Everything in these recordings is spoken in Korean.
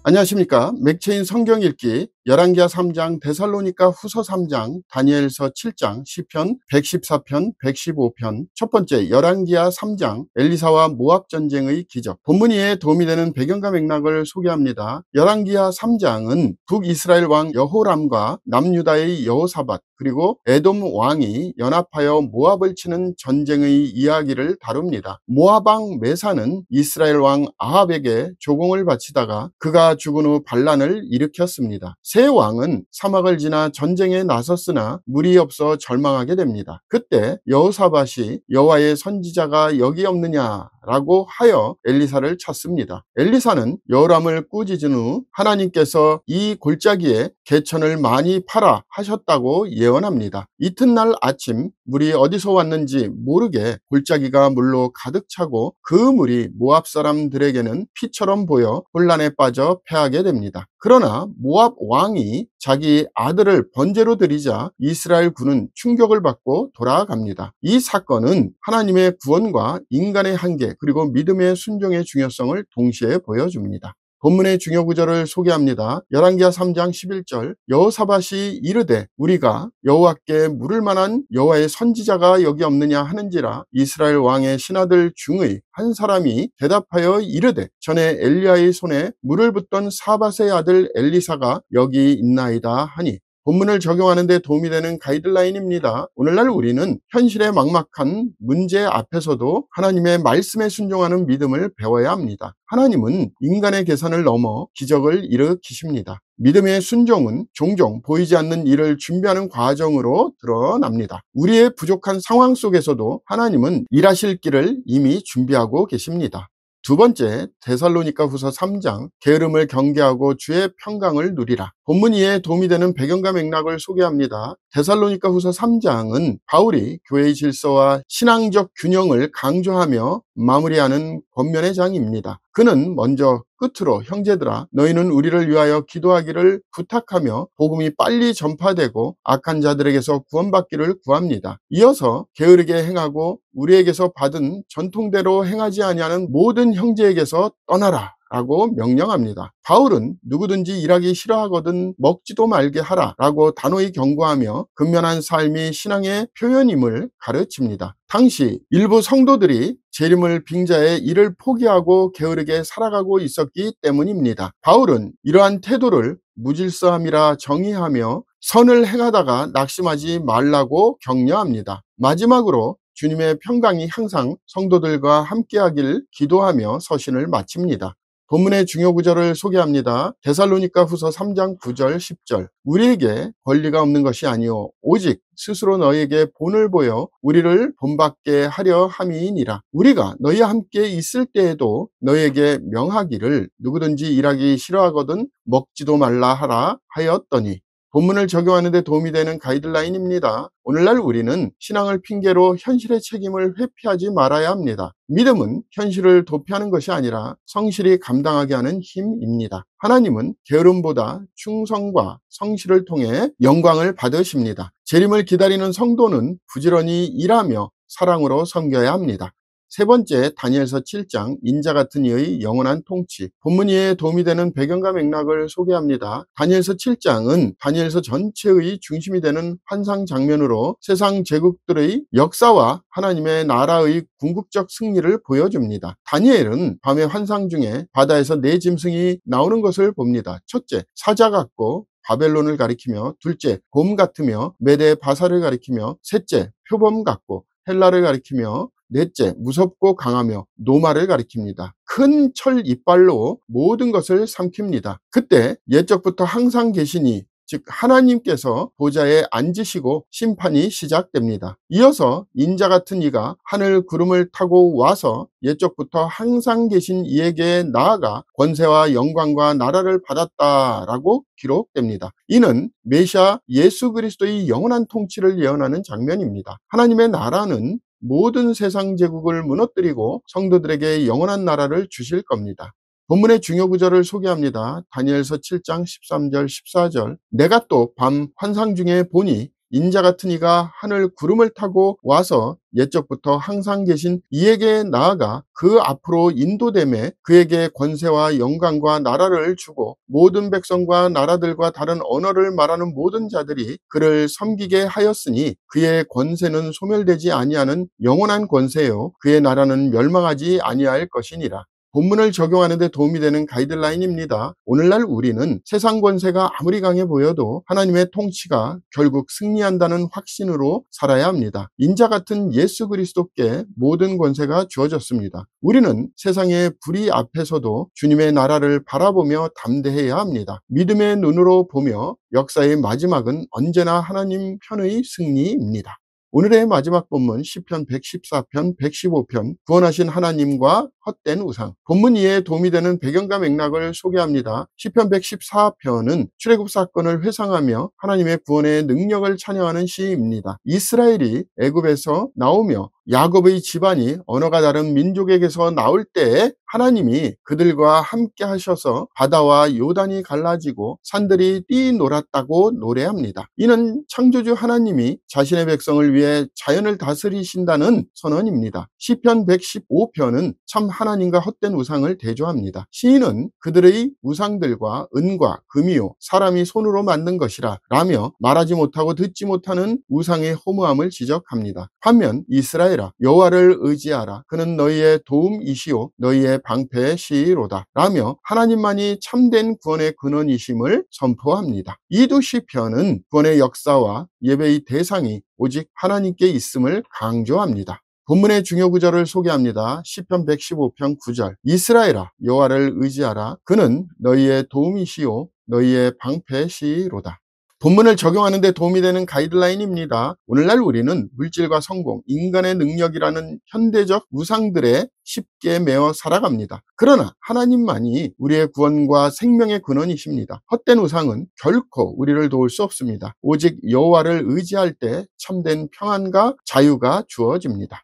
안녕하십니까. 맥체인 성경 읽기 열왕기하 3장, 데살로니가 후서 3장, 다니엘서 7장, 시편 114편, 115편. 첫 번째, 열왕기하 3장, 엘리사와 모압 전쟁의 기적. 본문위에 도움이 되는 배경과 맥락을 소개합니다. 열왕기하 3장은 북이스라엘 왕 여호람과 남유다의 여호사밧, 그리고 에돔 왕이 연합하여 모압을 치는 전쟁의 이야기를 다룹니다. 모압 왕 메사는 이스라엘 왕 아합에게 조공을 바치다가 그가 죽은 후 반란을 일으켰습니다. 새 왕은 사막을 지나 전쟁에 나섰으나 물이 없어 절망하게 됩니다. 그때 여호사밧이 여호와의 선지자가 여기 없느냐라고 하여 엘리사를 찾습니다. 엘리사는 여호람을 꾸짖은 후 하나님께서 이 골짜기에 개천을 많이 파라 하셨다고 예언합니다. 이튿날 아침 물이 어디서 왔는지 모르게 골짜기가 물로 가득 차고 그 물이 모압 사람들에게는 피처럼 보여 혼란에 빠져 패하게 됩니다. 그러나 모압 왕이 자기 아들을 번제로 드리자 이스라엘 군은 충격을 받고 돌아갑니다. 이 사건은 하나님의 구원과 인간의 한계, 그리고 믿음의 순종의 중요성을 동시에 보여줍니다. 본문의 중요 구절을 소개합니다. 열왕기하 3장 11절, 여호사밧이 이르되 우리가 여호와께 물을 만한 여호와의 선지자가 여기 없느냐 하는지라. 이스라엘 왕의 신하들 중의 한 사람이 대답하여 이르되 전에 엘리야의 손에 물을 붓던 사밧의 아들 엘리사가 여기 있나이다 하니, 본문을 적용하는 데 도움이 되는 가이드라인입니다. 오늘날 우리는 현실의 막막한 문제 앞에서도 하나님의 말씀에 순종하는 믿음을 배워야 합니다. 하나님은 인간의 계산을 넘어 기적을 일으키십니다. 믿음의 순종은 종종 보이지 않는 일을 준비하는 과정으로 드러납니다. 우리의 부족한 상황 속에서도 하나님은 일하실 길을 이미 준비하고 계십니다. 두 번째, 데살로니가 후서 3장, 게으름을 경계하고 주의 평강을 누리라. 본문 이에 도움이 되는 배경과 맥락을 소개합니다. 데살로니가 후서 3장은 바울이 교회의 질서와 신앙적 균형을 강조하며 마무리하는 권면의 장입니다. 그는 먼저 끝으로 형제들아 너희는 우리를 위하여 기도하기를 부탁하며 복음이 빨리 전파되고 악한 자들에게서 구원받기를 구합니다. 이어서 게으르게 행하고 우리에게서 받은 전통대로 행하지 아니하는 모든 형제에게서 떠나라 라고 명령합니다. 바울은 누구든지 일하기 싫어하거든 먹지도 말게 하라 라고 단호히 경고하며 근면한 삶이 신앙의 표현임을 가르칩니다. 당시 일부 성도들이 재림을 빙자해 일을 포기하고 게으르게 살아가고 있었기 때문입니다. 바울은 이러한 태도를 무질서함이라 정의하며 선을 행하다가 낙심하지 말라고 격려합니다. 마지막으로 주님의 평강이 항상 성도들과 함께하길 기도하며 서신을 마칩니다. 본문의 중요 구절을 소개합니다. 데살로니가 후서 3장 9절 10절, 우리에게 권리가 없는 것이 아니오 오직 스스로 너희에게 본을 보여 우리를 본받게 하려 함이니라. 우리가 너희와 함께 있을 때에도 너희에게 명하기를 누구든지 일하기 싫어하거든 먹지도 말라 하라 하였더니. 본문을 적용하는 데 도움이 되는 가이드라인입니다. 오늘날 우리는 신앙을 핑계로 현실의 책임을 회피하지 말아야 합니다. 믿음은 현실을 도피하는 것이 아니라 성실히 감당하게 하는 힘입니다. 하나님은 게으름보다 충성과 성실을 통해 영광을 받으십니다. 재림을 기다리는 성도는 부지런히 일하며 사랑으로 섬겨야 합니다. 세 번째, 다니엘서 7장, 인자 같은 이의 영원한 통치. 본문 이에 도움이 되는 배경과 맥락을 소개합니다. 다니엘서 7장은 다니엘서 전체의 중심이 되는 환상 장면으로 세상 제국들의 역사와 하나님의 나라의 궁극적 승리를 보여줍니다. 다니엘은 밤의 환상 중에 바다에서 네 짐승이 나오는 것을 봅니다. 첫째, 사자 같고 바벨론을 가리키며, 둘째, 곰 같으며 메대 바사를 가리키며, 셋째, 표범 같고 헬라를 가리키며, 넷째, 무섭고 강하며 노마를 가리킵니다. 큰 철 이빨로 모든 것을 삼킵니다. 그때 옛적부터 항상 계시니 즉 하나님께서 보좌에 앉으시고 심판이 시작됩니다. 이어서 인자 같은 이가 하늘 구름을 타고 와서 옛적부터 항상 계신 이에게 나아가 권세와 영광과 나라를 받았다라고 기록됩니다. 이는 메시아 예수 그리스도의 영원한 통치를 예언하는 장면입니다. 하나님의 나라는 모든 세상 제국을 무너뜨리고 성도들에게 영원한 나라를 주실 겁니다. 본문의 중요 구절을 소개합니다. 다니엘서 7장 13절 14절, 내가 또 밤 환상 중에 보니 인자 같은 이가 하늘 구름을 타고 와서 옛적부터 항상 계신 이에게 나아가 그 앞으로 인도됨에 그에게 권세와 영광과 나라를 주고 모든 백성과 나라들과 다른 언어를 말하는 모든 자들이 그를 섬기게 하였으니 그의 권세는 소멸되지 아니하는 영원한 권세요 그의 나라는 멸망하지 아니할 것이니라. 본문을 적용하는 데 도움이 되는 가이드라인입니다. 오늘날 우리는 세상 권세가 아무리 강해 보여도 하나님의 통치가 결국 승리한다는 확신으로 살아야 합니다. 인자 같은 예수 그리스도께 모든 권세가 주어졌습니다. 우리는 세상의 불의 앞에서도 주님의 나라를 바라보며 담대해야 합니다. 믿음의 눈으로 보며 역사의 마지막은 언제나 하나님 편의 승리입니다. 오늘의 마지막 본문 시편 114편, 115편 구원하신 하나님과 헛된 우상. 본문 이해에 도움이 되는 배경과 맥락을 소개합니다. 시편 114편은 출애굽 사건을 회상하며 하나님의 구원의 능력을 찬양하는 시입니다. 이스라엘이 애굽에서 나오며 야곱의 집안이 언어가 다른 민족에게서 나올 때에 하나님이 그들과 함께 하셔서 바다와 요단이 갈라지고 산들이 뛰놀았다고 노래합니다. 이는 창조주 하나님이 자신의 백성을 위해 자연을 다스리신다는 선언입니다. 시편 115편은 참 하나님과 헛된 우상을 대조합니다. 시인은 그들의 우상들과 은과 금이요 사람이 손으로 만든 것이라 라며 말하지 못하고 듣지 못하는 우상의 허무함을 지적합니다. 반면 이스라엘아 여호와를 의지하라 그는 너희의 도움이시오 너희의 방패의 시로다 라며 하나님만이 참된 구원의 근원이심을 선포합니다. 이 두 시편은 구원의 역사와 예배의 대상이 오직 하나님께 있음을 강조합니다. 본문의 중요 구절을 소개합니다. 시편 115편 9절 이스라엘아 여호와를 의지하라 그는 너희의 도움이시오 너희의 방패시로다. 본문을 적용하는 데 도움이 되는 가이드라인입니다. 오늘날 우리는 물질과 성공, 인간의 능력이라는 현대적 우상들에 쉽게 매어 살아갑니다. 그러나 하나님만이 우리의 구원과 생명의 근원이십니다. 헛된 우상은 결코 우리를 도울 수 없습니다. 오직 여호와를 의지할 때 참된 평안과 자유가 주어집니다.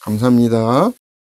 감사합니다.